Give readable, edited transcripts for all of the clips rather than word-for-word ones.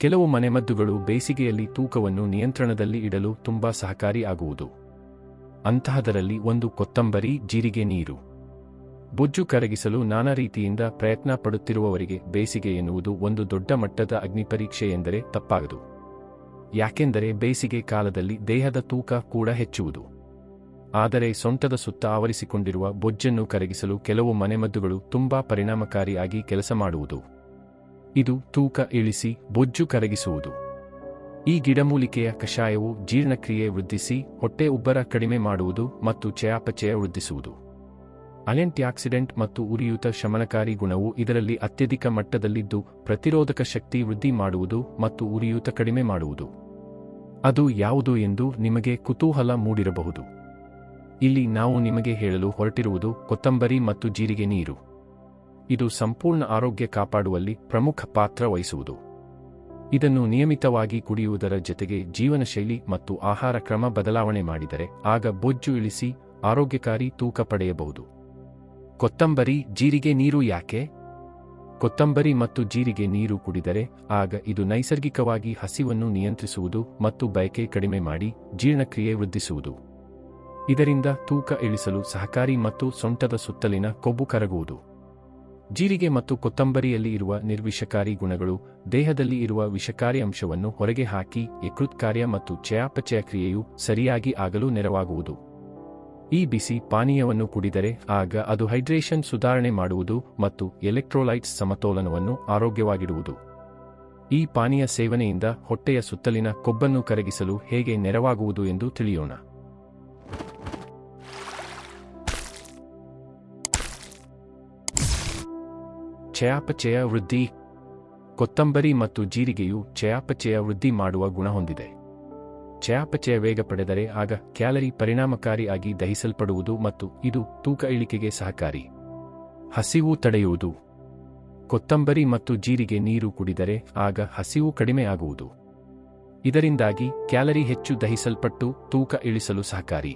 ಕೆಲವು ಮನೆಮದ್ದುಗಳು ಬೇಸಿಗೆಯಲ್ಲಿ ತೂಕವನ್ನು ನಿಯಂತ್ರಣದಲ್ಲಿ ಇಡಲು ತುಂಬಾ ಸಹಕಾರಿ ಆಗುವುದು. ಅಂತಹದರಲ್ಲಿ ಒಂದು ಕೊತ್ತಂಬರಿ ಜೀರಿಗೆ ನೀರು. ಬೊಜ್ಜು ಕರಗಿಸಲು ನಾನಾ ರೀತಿಯಿಂದ ಪ್ರಯತ್ನ ಪಡುತ್ತಿರುವವರಿಗೆ ಬೇಸಿಗೆ ಎನ್ನುವುದು ಒಂದು ದೊಡ್ಡ ಮಟ್ಟದ ಅಗ್ನಿಪರೀಕ್ಷೆ ಎಂದರೆ ತಪ್ಪಾಗದು. ಯಾಕೆಂದರೆ ಬೇಸಿಗೆ ಕಾಲದಲ್ಲಿ ದೇಹದ ತೂಕ ಕೂಡ ಹೆಚ್ಚುವುದು. ಆದರೆ ಸೊಂಟದ ಸುತ್ತ ಆವರಿಸಿಕೊಂಡಿರುವ ಬೊಜ್ಜನ್ನು ಕರಗಿಸಲು ಕೆಲವು ಮನೆಮದ್ದುಗಳು ತುಂಬಾ ಪರಿಣಾಮಕಾರಿಯಾಗಿ ಕೆಲಸ ಮಾಡುವುದು. ಇದು ತೂಕ ಇಳಿಸಿ ಬೊಜ್ಜು ಕರಗಿಸುವುದು. ಈ ಗಿಡಮೂಲಿಕೆಯ ಕಷಾಯವು ಜೀರ್ಣಕ್ರಿಯೆ ವೃದ್ಧಿಸಿ ಹೊಟ್ಟೆ ಉಬ್ಬರ ಕಡಿಮೆ ಮಾಡುವುದು ಮತ್ತು ಚಯಾಪಚಯ ವೃದ್ಧಿಸುವುದು. ಆಂಟಿಆಕ್ಸಿಡೆಂಟ್ ಮತ್ತು ಉರಿಯೂತ ಶಮನಕಾರಿ ಗುಣವು ಇದರಲ್ಲಿ ಅತ್ಯಧಿಕ ಮಟ್ಟದಲ್ಲಿದ್ದು ಪ್ರತಿರೋಧಕ ಶಕ್ತಿ ವೃದ್ಧಿ ಮಾಡುವುದು ಮತ್ತು ಉರಿಯೂತ ಕಡಿಮೆ ಮಾಡುವುದು. ಅದು ಯಾವುದು ಎಂದು ನಿಮಗೆ ಕುತೂಹಲ ಮೂಡಿರಬಹುದು. ಇಲ್ಲಿ ನಾವು ನಿಮಗೆ ಹೇಳಲು ಹೊರಟಿರುವುದು ಕೊತ್ತಂಬರಿ ಮತ್ತು ಜೀರಿಗೆ ನೀರು. ಇದು ಸಂಪೂರ್ಣ ಆರೋಗ್ಯ ಕಾಪಾಡುವಲ್ಲಿ ಪ್ರಮುಖ ಪಾತ್ರ ವಹಿಸುವುದು. ಇದನ್ನು ನಿಯಮಿತವಾಗಿ ಕುಡಿಯುವುದರ ಜೊತೆಗೆ ಜೀವನಶೈಲಿ ಮತ್ತು ಆಹಾರ ಕ್ರಮ ಬದಲಾವಣೆ ಮಾಡಿದರೆ ಆಗ ಬೊಜ್ಜು ಇಳಿಸಿ ಆರೋಗ್ಯಕಾರಿ ತೂಕ ಪಡೆಯಬಹುದು. ಕೊತ್ತಂಬರಿ ಜೀರಿಗೆ ನೀರು ಯಾಕೆ? ಕೊತ್ತಂಬರಿ ಮತ್ತು ಜೀರಿಗೆ ನೀರು ಕುಡಿದರೆ ಆಗ ಇದು ನೈಸರ್ಗಿಕವಾಗಿ ಹಸಿವನ್ನು ನಿಯಂತ್ರಿಸುವುದು ಮತ್ತು ಬಯಕೆ ಕಡಿಮೆ ಮಾಡಿ ಜೀರ್ಣಕ್ರಿಯೆ ವೃದ್ಧಿಸುವುದು. ಇದರಿಂದ ತೂಕ ಇಳಿಸಲು ಸಹಕಾರಿ ಮತ್ತು ಸೊಂಟದ ಸುತ್ತಲಿನ ಕೊಬ್ಬು ಕರಗುವುದು. ಜೀರಿಗೆ ಮತ್ತು ಕೊತ್ತಂಬರಿಯಲ್ಲಿ ಇರುವ ನಿರ್ವಿಷಕಾರಿ ಗುಣಗಳು ದೇಹದಲ್ಲಿ ಇರುವ ವಿಷಕಾರಿ ಅಂಶವನ್ನು ಹೊರಗೆ ಹಾಕಿ ಯಕೃತ್ ಕಾರ್ಯ ಮತ್ತು ಚಯಾಪಚಯ ಕ್ರಿಯೆಯು ಸರಿಯಾಗಿ ಆಗಲು ನೆರವಾಗುವುದು. ಈ ಬಿಸಿ ಪಾನೀಯವನ್ನು ಕುಡಿದರೆ ಆಗ ಅದು ಹೈಡ್ರೇಷನ್ ಸುಧಾರಣೆ ಮಾಡುವುದು ಮತ್ತು ಎಲೆಕ್ಟ್ರೋಲೈಟ್ಸ್ ಸಮತೋಲನವನ್ನು ಆರೋಗ್ಯವಾಗಿಡುವುದು. ಈ ಪಾನೀಯ ಸೇವನೆಯಿಂದ ಹೊಟ್ಟೆಯ ಸುತ್ತಲಿನ ಕೊಬ್ಬನ್ನು ಕರಗಿಸಲು ಹೇಗೆ ನೆರವಾಗುವುದು ಎಂದು ತಿಳಿಯೋಣ. ಚಯಾಪಚಯ ವೃದ್ಧಿ. ಕೊತ್ತಂಬರಿ ಮತ್ತು ಜೀರಿಗೆಯು ಚಯಾಪಚಯ ವೃದ್ಧಿ ಮಾಡುವ ಗುಣ ಹೊಂದಿದೆ. ಚಯಾಪಚಯ ವೇಗ ಪಡೆದರೆ ಆಗ ಕ್ಯಾಲರಿ ಪರಿಣಾಮಕಾರಿಯಾಗಿ ದಹಿಸಲ್ಪಡುವುದು ಮತ್ತು ಇದು ತೂಕ ಇಳಿಕೆಗೆ ಸಹಕಾರಿ. ಹಸಿವು ತಡೆಯುವುದು. ಕೊತ್ತಂಬರಿ ಮತ್ತು ಜೀರಿಗೆ ನೀರು ಕುಡಿದರೆ ಆಗ ಹಸಿವು ಕಡಿಮೆ ಆಗುವುದು. ಇದರಿಂದಾಗಿ ಕ್ಯಾಲರಿ ಹೆಚ್ಚು ದಹಿಸಲ್ಪಟ್ಟು ತೂಕ ಇಳಿಸಲು ಸಹಕಾರಿ.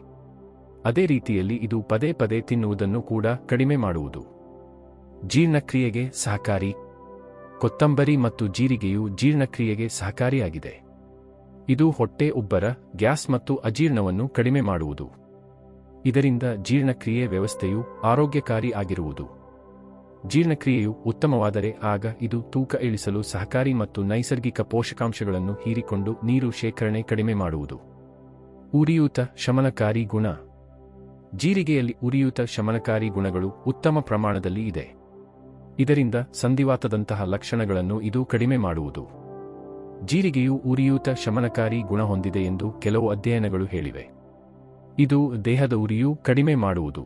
ಅದೇ ರೀತಿಯಲ್ಲಿ ಇದು ಪದೇ ಪದೇ ತಿನ್ನುವುದನ್ನು ಕೂಡ ಕಡಿಮೆ ಮಾಡುವುದು. ಜೀರ್ಣಕ್ರಿಯೆಗೆ ಸಹಕಾರಿ. ಕೊತ್ತಂಬರಿ ಮತ್ತು ಜೀರಿಗೆಯು ಜೀರ್ಣಕ್ರಿಯೆಗೆ ಸಹಕಾರಿಯಾಗಿದೆ. ಇದು ಹೊಟ್ಟೆ ಉಬ್ಬರ, ಗ್ಯಾಸ್ ಮತ್ತು ಅಜೀರ್ಣವನ್ನು ಕಡಿಮೆ ಮಾಡುವುದು. ಇದರಿಂದ ಜೀರ್ಣಕ್ರಿಯೆ ವ್ಯವಸ್ಥೆಯು ಆರೋಗ್ಯಕಾರಿ ಆಗಿರುವುದು. ಜೀರ್ಣಕ್ರಿಯೆಯು ಉತ್ತಮವಾದರೆ ಆಗ ಇದು ತೂಕ ಇಳಿಸಲು ಸಹಕಾರಿ ಮತ್ತು ನೈಸರ್ಗಿಕ ಪೋಷಕಾಂಶಗಳನ್ನು ಹೀರಿಕೊಂಡು ನೀರು ಶೇಖರಣೆ ಕಡಿಮೆ ಮಾಡುವುದು. ಉರಿಯೂತ ಶಮನಕಾರಿ ಗುಣ. ಜೀರಿಗೆಯಲ್ಲಿ ಉರಿಯೂತ ಶಮನಕಾರಿ ಗುಣಗಳು ಉತ್ತಮ ಪ್ರಮಾಣದಲ್ಲಿ ಇದೆ. ಇದರಿಂದ ಸಂಧಿವಾತದಂತಹ ಲಕ್ಷಣಗಳನ್ನು ಇದು ಕಡಿಮೆ ಮಾಡುವುದು. ಜೀರಿಗೆಯು ಉರಿಯೂತ ಶಮನಕಾರಿ ಗುಣ ಹೊಂದಿದೆ ಎಂದು ಕೆಲವು ಅಧ್ಯಯನಗಳು ಹೇಳಿವೆ. ಇದು ದೇಹದ ಉರಿಯೂ ಕಡಿಮೆ ಮಾಡುವುದು.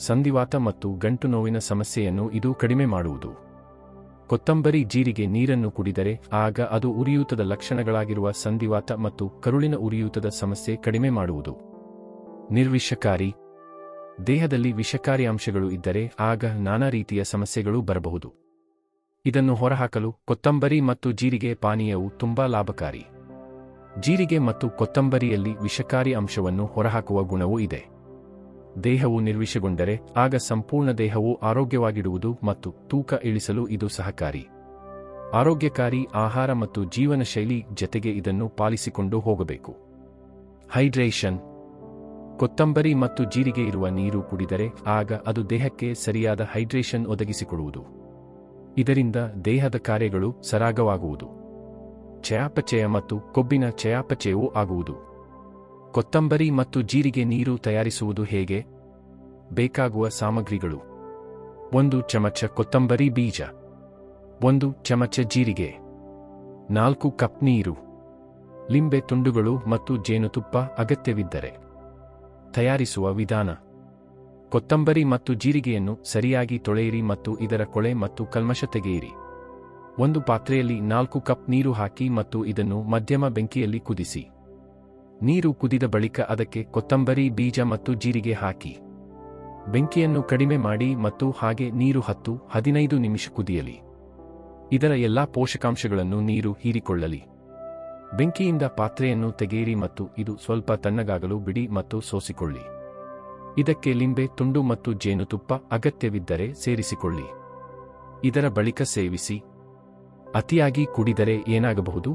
ಸಂಧಿವಾತ ಮತ್ತು ಗಂಟು ನೋವಿನ ಸಮಸ್ಯೆಯನ್ನು ಇದು ಕಡಿಮೆ ಮಾಡುವುದು. ಕೊತ್ತಂಬರಿ ಜೀರಿಗೆ ನೀರನ್ನು ಕುಡಿದರೆ ಆಗ ಅದು ಉರಿಯೂತದ ಲಕ್ಷಣಗಳಾಗಿರುವ ಸಂಧಿವಾತ ಮತ್ತು ಕರುಳಿನ ಉರಿಯೂತದ ಸಮಸ್ಯೆ ಕಡಿಮೆ ಮಾಡುವುದು. ನಿರ್ವಿಷಕಾರಿ. ದೇಹದಲ್ಲಿ ವಿಷಕಾರಿ ಅಂಶಗಳು ಇದ್ದರೆ ಆಗ ನಾನಾ ರೀತಿಯ ಸಮಸ್ಯೆಗಳು ಬರಬಹುದು. ಇದನ್ನು ಹೊರಹಾಕಲು ಕೊತ್ತಂಬರಿ ಮತ್ತು ಜೀರಿಗೆ ಪಾನೀಯವು ತುಂಬಾ ಲಾಭಕಾರಿ. ಜೀರಿಗೆ ಮತ್ತು ಕೊತ್ತಂಬರಿಯಲ್ಲಿ ವಿಷಕಾರಿ ಅಂಶವನ್ನು ಹೊರಹಾಕುವ ಗುಣವೂ ಇದೆ. ದೇಹವು ನಿರ್ವಿಷಗೊಂಡರೆ ಆಗ ಸಂಪೂರ್ಣ ದೇಹವು ಆರೋಗ್ಯವಾಗಿಡುವುದು ಮತ್ತು ತೂಕ ಇಳಿಸಲು ಇದು ಸಹಕಾರಿ. ಆರೋಗ್ಯಕಾರಿ ಆಹಾರ ಮತ್ತು ಜೀವನ ಶೈಲಿ ಜತೆಗೆ ಇದನ್ನು ಪಾಲಿಸಿಕೊಂಡು ಹೋಗಬೇಕು. ಹೈಡ್ರೇಷನ್. ಕೊತ್ತಂಬರಿ ಮತ್ತು ಜೀರಿಗೆ ಇರುವ ನೀರು ಕುಡಿದರೆ ಆಗ ಅದು ದೇಹಕ್ಕೆ ಸರಿಯಾದ ಹೈಡ್ರೇಷನ್ ಒದಗಿಸಿಕೊಡುವುದು. ಇದರಿಂದ ದೇಹದ ಕಾರ್ಯಗಳು ಸರಾಗವಾಗುವುದು. ಚಯಾಪಚಯ ಮತ್ತು ಕೊಬ್ಬಿನ ಚಯಾಪಚಯವೂ ಆಗುವುದು. ಕೊತ್ತಂಬರಿ ಮತ್ತು ಜೀರಿಗೆ ನೀರು ತಯಾರಿಸುವುದು ಹೇಗೆ? ಬೇಕಾಗುವ ಸಾಮಗ್ರಿಗಳು: 1 ಚಮಚ ಕೊತ್ತಂಬರಿ ಬೀಜ, 1 ಚಮಚ ಜೀರಿಗೆ, 4 ಕಪ್ ನೀರು, ಲಿಂಬೆ ತುಂಡುಗಳು ಮತ್ತು ಜೇನುತುಪ್ಪ ಅಗತ್ಯವಿದ್ದರೆ. ತಯಾರಿಸುವ ವಿಧಾನ: ಕೊತ್ತಂಬರಿ ಮತ್ತು ಜೀರಿಗೆಯನ್ನು ಸರಿಯಾಗಿ ತೊಳೆಯಿರಿ ಮತ್ತು ಇದರ ಕೊಳೆ ಮತ್ತು ಕಲ್ಮಶ ತೆಗೆಯಿರಿ. ಒಂದು ಪಾತ್ರೆಯಲ್ಲಿ 4 ಕಪ್ ನೀರು ಹಾಕಿ ಮತ್ತು ಇದನ್ನು ಮಧ್ಯಮ ಬೆಂಕಿಯಲ್ಲಿ ಕುದಿಸಿ. ನೀರು ಕುದಿದ ಬಳಿಕ ಅದಕ್ಕೆ ಕೊತ್ತಂಬರಿ ಬೀಜ ಮತ್ತು ಜೀರಿಗೆ ಹಾಕಿ. ಬೆಂಕಿಯನ್ನು ಕಡಿಮೆ ಮಾಡಿ ಮತ್ತು ಹಾಗೆ ನೀರು 10-15 ನಿಮಿಷ ಕುದಿಯಲಿ. ಇದರ ಎಲ್ಲಾ ಪೋಷಕಾಂಶಗಳನ್ನು ನೀರು ಹೀರಿಕೊಳ್ಳಲಿ. ಬೆಂಕಿಯಿಂದ ಪಾತ್ರೆಯನ್ನು ತೆಗೆಯಿರಿ ಮತ್ತು ಇದು ಸ್ವಲ್ಪ ತಣ್ಣಗಾಗಲು ಬಿಡಿ ಮತ್ತು ಸೋಸಿಕೊಳ್ಳಿ. ಇದಕ್ಕೆ ಲಿಂಬೆ ತುಂಡು ಮತ್ತು ಜೇನುತುಪ್ಪ ಅಗತ್ಯವಿದ್ದರೆ ಸೇರಿಸಿಕೊಳ್ಳಿ. ಇದರ ಬಳಿಕ ಸೇವಿಸಿ. ಅತಿಯಾಗಿ ಕುಡಿದರೆ ಏನಾಗಬಹುದು?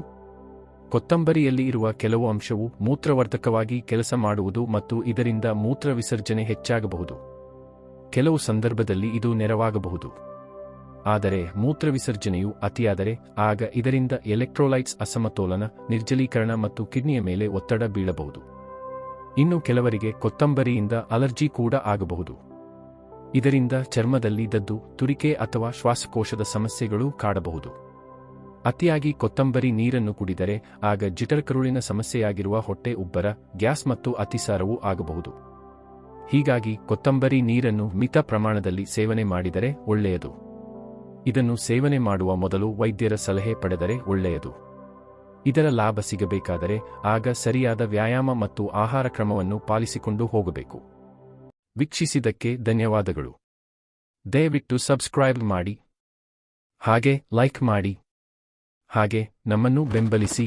ಕೊತ್ತಂಬರಿಯಲ್ಲಿ ಇರುವ ಕೆಲವು ಅಂಶವು ಮೂತ್ರವರ್ಧಕವಾಗಿ ಕೆಲಸ ಮಾಡುವುದು ಮತ್ತು ಇದರಿಂದ ಮೂತ್ರ ವಿಸರ್ಜನೆ ಹೆಚ್ಚಾಗಬಹುದು. ಕೆಲವು ಸಂದರ್ಭದಲ್ಲಿ ಇದು ನೆರವಾಗಬಹುದು. ಆದರೆ ಮೂತ್ರವಿಸರ್ಜನೆಯು ಅತಿಯಾದರೆ ಆಗ ಇದರಿಂದ ಎಲೆಕ್ಟ್ರೋಲೈಟ್ಸ್ ಅಸಮತೋಲನ, ನಿರ್ಜಲೀಕರಣ ಮತ್ತು ಕಿಡ್ನಿಯ ಮೇಲೆ ಒತ್ತಡ ಬೀಳಬಹುದು. ಇನ್ನು ಕೆಲವರಿಗೆ ಕೊತ್ತಂಬರಿಯಿಂದ ಅಲರ್ಜಿ ಕೂಡ ಆಗಬಹುದು. ಇದರಿಂದ ಚರ್ಮದಲ್ಲಿ ದದ್ದು, ತುರಿಕೆ ಅಥವಾ ಶ್ವಾಸಕೋಶದ ಸಮಸ್ಯೆಗಳು ಕಾಡಬಹುದು. ಅತಿಯಾಗಿ ಕೊತ್ತಂಬರಿ ನೀರನ್ನು ಕುಡಿದರೆ ಆಗ ಜಿಠರಕರುಳಿನ ಸಮಸ್ಯೆಯಾಗಿರುವ ಹೊಟ್ಟೆ ಉಬ್ಬರ, ಗ್ಯಾಸ್ ಮತ್ತು ಅತಿಸಾರವೂ ಆಗಬಹುದು. ಹೀಗಾಗಿ ಕೊತ್ತಂಬರಿ ನೀರನ್ನು ಮಿತ ಪ್ರಮಾಣದಲ್ಲಿ ಸೇವನೆ ಮಾಡಿದರೆ ಒಳ್ಳೆಯದು. ಇದನ್ನು ಸೇವನೆ ಮಾಡುವ ಮೊದಲು ವೈದ್ಯರ ಸಲಹೆ ಪಡೆದರೆ ಒಳ್ಳೆಯದು. ಇದರ ಲಾಭ ಸಿಗಬೇಕಾದರೆ ಆಗ ಸರಿಯಾದ ವ್ಯಾಯಾಮ ಮತ್ತು ಆಹಾರ ಕ್ರಮವನ್ನು ಪಾಲಿಸಿಕೊಂಡು ಹೋಗಬೇಕು. ವೀಕ್ಷಿಸಿದ್ದಕ್ಕೆ ಧನ್ಯವಾದಗಳು. ದಯವಿಟ್ಟು ಸಬ್ಸ್ಕ್ರೈಬ್ ಮಾಡಿ, ಹಾಗೆ ಲೈಕ್ ಮಾಡಿ, ಹಾಗೆ ನಮ್ಮನ್ನು ಬೆಂಬಲಿಸಿ.